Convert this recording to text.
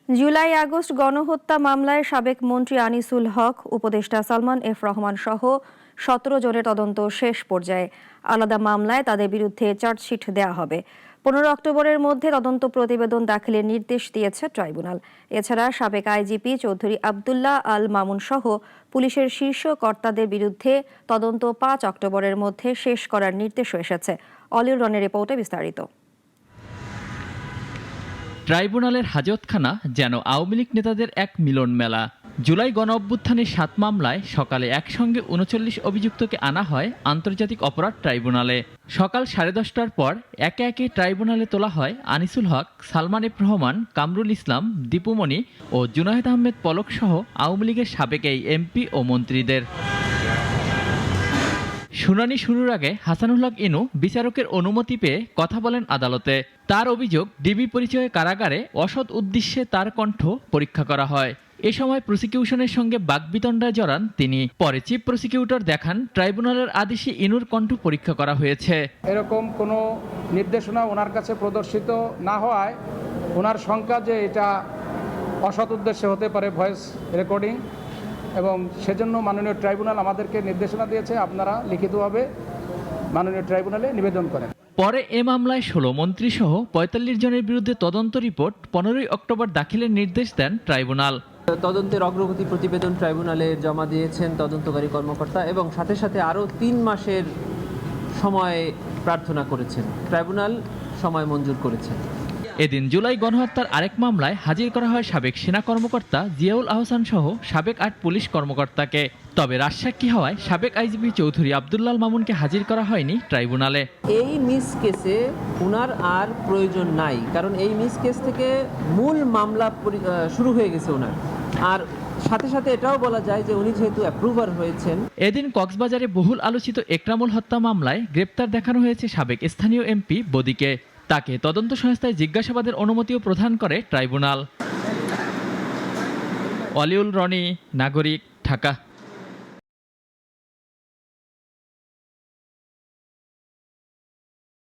July August গণহত্যা মামলায় সাবেক মন্ত্রী আনিসুল হক, উপদেষ্টা সালমান এফ রহমান সহ ১৭ জনের তদন্ত শেষ পর্যায়ে। আলাদা মামলায় তাদের বিরুদ্ধে চার্জশিট দেওয়া হবে। ১৫ অক্টোবরের মধ্যে তদন্ত প্রতিবেদন দাখিলের নির্দেশ দিয়েছে ট্রাইব্যুনাল। এছাড়া সাবেক আইজিপি চৌধুরী আবদুল্লাহ আল মামুন সহ পুলিশের শীর্ষ কর্তাদের বিরুদ্ধে তদন্ত ৫ অক্টোবরের মধ্যে শেষ করার নির্দেশও এসেছে। অলিউর রনের রিপোর্টে বিস্তারিত। ট্রাইব্যুনালের হাজতখানা যেন আওয়ামী লীগ নেতাদের এক মিলন মেলা। জুলাই গণঅভ্যুত্থানের ৭ মামলায় সকালে একসঙ্গে ৩৯ অভিযুক্তকে আনা হয় আন্তর্জাতিক অপরাধ ট্রাইব্যুনালে। সকাল 10:30টার পর একে একে ট্রাইব্যুনালে তোলা হয় আনিসুল হক, সালমান এফ রহমান, কামরুল ইসলাম, দীপুমণি ও জুনায়েদ আহমেদ পলক সহ আওয়ামী লীগের সাবেক এই এমপি ও মন্ত্রীদের। শুনানি শুরুর আগে হাসানুল হক ইনু বিচারকের অনুমতি পেয়ে কথা বলেন আদালতে। তার অভিযোগ, ডিবি পরিচয়ে কারাগারে অসৎ উদ্দেশ্যে তার কণ্ঠ পরীক্ষা করা হয়। এ সময় প্রসিকিউশনের সঙ্গে বাকবিতণ্ডায় জড়ান তিনি। পরে চিফ প্রসিকিউটর দেখান ট্রাইব্যুনালের আদেশে ইনুর কণ্ঠ পরীক্ষা করা হয়েছে। এরকম কোনো নির্দেশনা ওনার কাছে প্রদর্শিত না হওয়ায় ওনার শঙ্কা যে এটা অসৎ উদ্দেশ্যে হতে পারে ভয়েস রেকর্ডিং, এবং সেজন্য মাননীয় ট্রাইব্যুনাল আমাদেরকে নির্দেশনা দিয়েছে আপনারা লিখিতভাবে মাননীয় ট্রাইব্যুনালে নিবেদন করেন। পরে এ মামলায় ১৬ মন্ত্রী সহ ৪৫ জনের বিরুদ্ধে তদন্ত রিপোর্ট ১৫ অক্টোবর দাখিলের নির্দেশ দেন ট্রাইব্যুনাল। তদন্তের অগ্রগতি প্রতিবেদন ট্রাইব্যুনালে জমা দিয়েছেন তদন্তকারী কর্মকর্তা এবং সাথে সাথে আরও ৩ মাসের সময় প্রার্থনা করেছেন। ট্রাইব্যুনাল সময় মঞ্জুর করেছেন। এদিন জুলাই গণহত্যার আরেক মামলায় হাজির করা হয় সাবেক সেনা কর্মকর্তা জিয়াউল আহসান সহ সাবেক ৮ পুলিশ কর্মকর্তাকে। তবে রাজসাক্ষী হওয়ায় সাবেক আইজিপি চৌধুরী আবদুল্লাহ আল মামুনকে হাজির করা হয়নি ট্রাইব্যুনালে। এই মিস কেসে ওনার আর প্রয়োজন নাই, কারণ এই মিস কেস থেকে মূল মামলা শুরু হয়ে গেছে ওনার। আর সাথে সাথে এটাও বলা যায় যে উনি যেহেতু অ্যাপ্রুভার হয়েছেন। এদিন কক্সবাজারে বহুল আলোচিত একরামুল হত্যা মামলায় গ্রেপ্তার দেখানো হয়েছে সাবেক স্থানীয় এমপি বদিকে। তাকে তদন্ত সংস্থায় জিজ্ঞাসাবাদের অনুমতিও প্রদান করে ট্রাইব্যুনাল। অলিউল রনি, নাগরিক, ঢাকা।